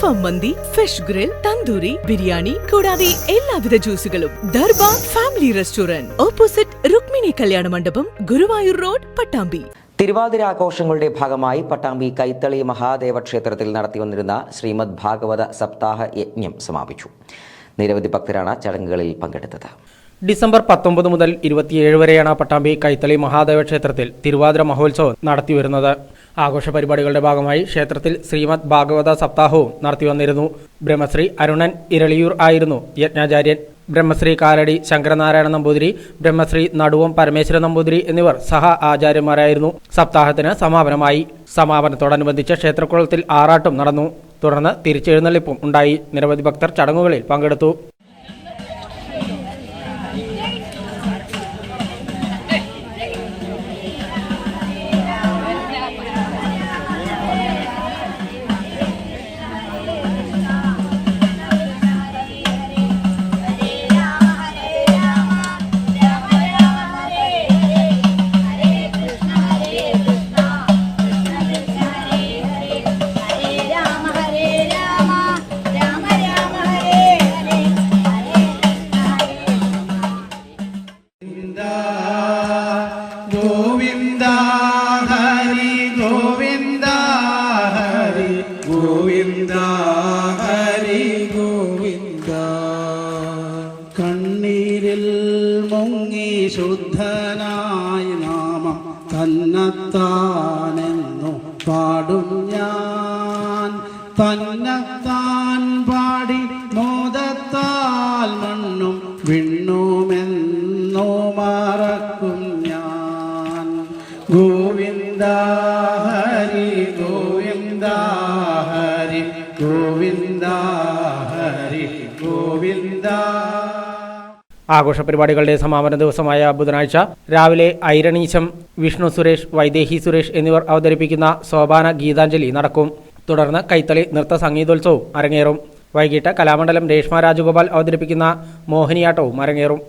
അൽഫാം മന്തി, fish grill, tandoori, biryani കൂടാതെ എല്ലാവിധ ജ്യൂസുകളും. Darbar family restaurant, opposite Rukmini Kalyana Mandapam, Guruvayur road, Pattambi. തിരുവാതിരാഘോഷങ്ങളുടെ ഭാഗമായി പട്ടാമ്പി കൈത്തളി മഹാദേവ ക്ഷേത്രത്തിൽ നടത്തിവന്നിരുന്ന ശ്രീമദ് ഭാഗവത സപ്താഹ യജ്ഞം സമാപിച്ചു. നിരവധി ഭക്തരാണ് ചടങ്ങുകളിൽ പങ്കെടുത്തത്. ഡിസംബർ 19 മുതൽ 27 വരെയാണ് പട്ടാമ്പി കൈത്തളി മഹാദേവ ക്ഷേത്രത്തിൽ തിരുവാതിര മഹോത്സവം നടത്തിവരുന്നത്. ആഘോഷ പരിപാടികളുടെ ഭാഗമായി ക്ഷേത്രത്തിൽ ശ്രീമദ് ഭാഗവത സപ്താഹവും നടത്തിവന്നിരുന്നു. ബ്രഹ്മശ്രീ അരുണൻ ഇരളിയൂർ ആയിരുന്നു യജ്ഞാചാര്യൻ. ബ്രഹ്മശ്രീ കാലടി ശങ്കരനാരായണ നമ്പൂതിരി, ബ്രഹ്മശ്രീ നടുവം പരമേശ്വര നമ്പൂതിരി എന്നിവർ സഹ ആചാര്യന്മാരായിരുന്നു. സപ്താഹത്തിന് സമാപനമായി. സമാപനത്തോടനുബന്ധിച്ച് ക്ഷേത്രക്കുളത്തിൽ ആറാട്ടും നടന്നു. തുടർന്ന് തിരിച്ചെഴുന്നള്ളിപ്പും ഉണ്ടായി. നിരവധി ഭക്തർ ചടങ്ങുകളിൽ പങ്കെടുത്തു. ഗോവിന്ദ ഹരി ഗോവിന്ദ ഹരി ഗോവിന്ദ ഹരി ഗോവിന്ദ. കണ്ണീരിൽ മുങ്ങി ശുദ്ധനായ നാമം തന്നത്താനെന്നു പാടും ഞാൻ. തന്നത്താൻ പാടി മോദത്താൽ മണ്ണും വിണ്ണുമെന്നോ മറക്കും ഞാൻ. ഗോവിന്ദ ഹരി ഗോവിന്ദ ഹരി ഗോവിന്ദ ഹരി ഗോവിന്ദ. ആഘോഷ പരിപാടികളുടെ സമാപന ദിവസമായ ബുധനാഴ്ച രാവിലെ ഐരണീശം, വിഷ്ണു സുരേഷ്, വൈദേഹി സുരേഷ് എന്നിവർ അവതരിപ്പിക്കുന്ന സോപാന ഗീതാഞ്ജലി നടക്കും. തുടർന്ന് കൈത്തളി നൃത്ത സംഗീതോത്സവവും അരങ്ങേറും. വൈകിട്ട് കലാമണ്ഡലം രേഷ്മ രാജഗോപാൽ അവതരിപ്പിക്കുന്ന മോഹിനിയാട്ടവും അരങ്ങേറും.